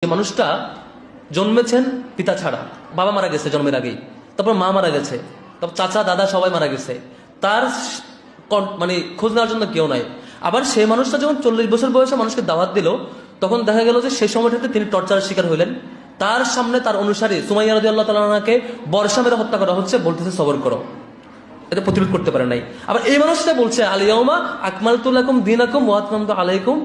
এই মানুষটা জন্মেছেন পিতা ছাড়া, বাবা মারা গেছে জন্মের আগেই, তারপর মা মারা গেছে, তারপর চাচা দাদা সবাই মারা গেছে, তার মানে খোঁজ নেওয়ার জন্য কেউ নাই। আবার সেই মানুষটা যখন 40 বছর বয়সে মানুষকে দাওয়াত দিল, তখন দেখা গেল যে সেই সময়টাতে তিনি টর্চারের শিকার হইলেন। তার সামনে তার অনুসারী সুমাইয়া রাদিয়াল্লাহু তাআলা আনহাকে বর্ষা মেরে হত্যা করা হচ্ছে, বলতেছে সবর করো, এটা প্রতিরোধ করতে পারে নাই। আবার এই মানুষটা বলছে আল-ইয়াউমা আকমালতু লাকুম দীনাকুম ওয়া আতমামতু আলাইকুম,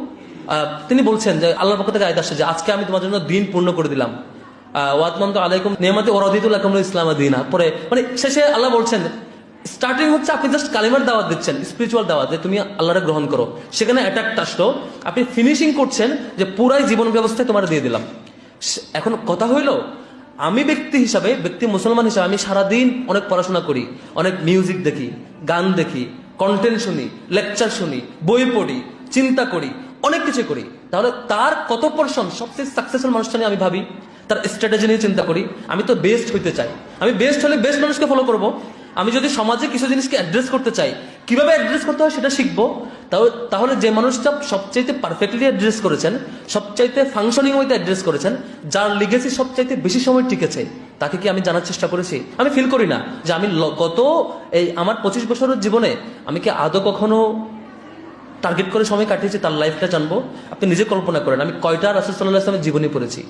তিনি বলছেন যে আল্লাহর পক্ষ থেকে আয়াত আসছে যে আজকে আমি তোমার জন্য দিন পূর্ণ করে দিলাম, ওয়া আতমামতু আলাইকুম নিয়ামতি ওয়া রাদিতু লাকুমুল ইসলাম দীনা। পরে মানে শেষে আল্লাহ বলছেন, স্টার্টিং হচ্ছে আপনি জাস্ট কালিমার দাওয়াত দিচ্ছেন, স্পিরিচুয়াল দাওয়াত, যে তুমি আল্লাহরে গ্রহণ করো, সেখানে অ্যাটাকটা আসলো, আপনি ফিনিশিং করছেন যে পুরাই জীবন ব্যবস্থায় তোমার দিয়ে দিলাম। এখন কথা হইলো, আমি ব্যক্তি মুসলমান হিসাবে আমি সারাদিন অনেক পড়াশোনা করি, অনেক মিউজিক দেখি, গান দেখি, কন্টেন্ট শুনি, লেকচার শুনি, বই পড়ি, চিন্তা করি, অনেক কিছু করি, তাহলে তার কত পার্সেন্ট সবচেয়ে সাকসেসফুল মানুষটা নিয়ে আমি ভাবি, তার স্ট্র্যাটেজি নিয়ে চিন্তা করি। আমি তো বেস্ট হইতে চাই, আমি বেস্ট হলে বেস্ট মানুষকে ফলো করব। আমি যদি সমাজে কিছু জিনিসকে অ্যাড্রেস করতে চাই, কিভাবে অ্যাড্রেস করতে হয় সেটা শিখবো। তাহলে যে মানুষটা সবচাইতে পারফেক্টলি অ্যাড্রেস করেছেন, সবচাইতে ফাংশনিং ওয়েতে অ্যাড্রেস করেছেন, যার লিগেসি সবচাইতে বেশি সময় টিকেছে, তাকে কি আমি জানার চেষ্টা করেছি? আমি ফিল করি না যে আমি গত এই আমার 25 বছরের জীবনে আমি কি আদৌ কখনো টার্গেট করে সময় কাটিয়েছি তার লাইফটা জানবো। আপনি নিজে কল্পনা করেন আমি কয়টা রাসূল সাল্লাল্লাহু আলাইহি ওয়াসাল্লামের জীবনী পড়েছি।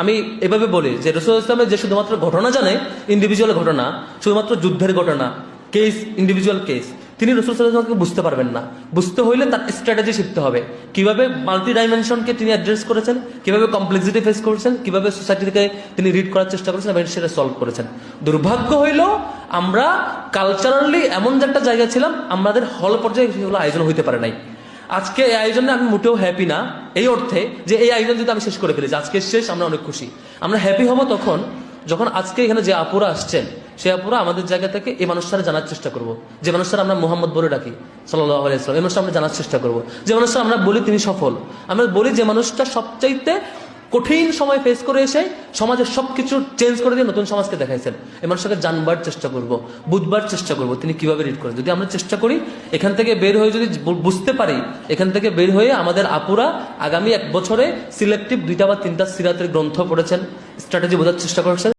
আমি এভাবে বলি যে রাসূল ইসলামের যে শুধুমাত্র ঘটনা জানে, ইন্ডিভিজুয়াল ঘটনা, শুধুমাত্র যুদ্ধের ঘটনা, কেস, ইন্ডিভিজুয়াল কেস, তিনি রাসূল সাল্লাল্লাহু আলাইহি ওয়াসাল্লামকে বুঝতে পারবেন না। বুঝতে হইলে তার স্ট্র্যাটেজি শিখতে হবে, কিভাবে মাল্টি ডাইমেনশনকে তিনি অ্যাড্রেস করেছেন, কিভাবে কমপ্লেক্সিটি ফেস করেছেন, কিভাবে সোসাইটিকে তিনি রিড করার চেষ্টা করেছেন এবং সেটা সলভ করেছেন। দুর্ভাগ্য হইল আমরা কালচারালি এমন যে একটা জায়গা ছিলাম, আমাদের হল পর্যায়ে সেগুলো আয়োজন হইতে পারে নাই। আজকে এই আয়োজনে আমি মোটেও হ্যাপি না, এই অর্থে যে এই আয়োজন যদি আমি শেষ করে ফেলেছি, আজকে শেষ, আমরা অনেক খুশি। আমরা হ্যাপি হব তখন যখন আজকে এখানে যে আপুরা আসছেন, সে আপুরা আমাদের জায়গা থেকে এই মানুষটারা জানার চেষ্টা করব, যে মানুষটারা আমরা মোহাম্মদ বলে ডাকি সাল্লাল্লাহু আলাইহি ওয়াসাল্লাম, এই মানুষটা আমরা জানার চেষ্টা করব। যে মানুষটা আমরা বলি তিনি সফল, আমরা বলি যে মানুষটা সবচাইতে কঠিন সময় ফেস করে এসে সমাজের সবকিছু চেঞ্জ করে দিয়ে নতুন সমাজকে দেখাইছেন, এই মানুষটাকে জানবার চেষ্টা করব, বুঝবার চেষ্টা করব তিনি কিভাবে রিড করেন। যদি আমরা চেষ্টা করি এখান থেকে বের হয়ে, যদি বুঝতে পারি, এখান থেকে বের হয়ে আমাদের আপুরা আগামী 1 বছরে সিলেক্টিভ 2টা বা 3টা সিরাতের গ্রন্থ পড়েছেন, স্ট্র্যাটেজি বোঝার চেষ্টা করেছেন।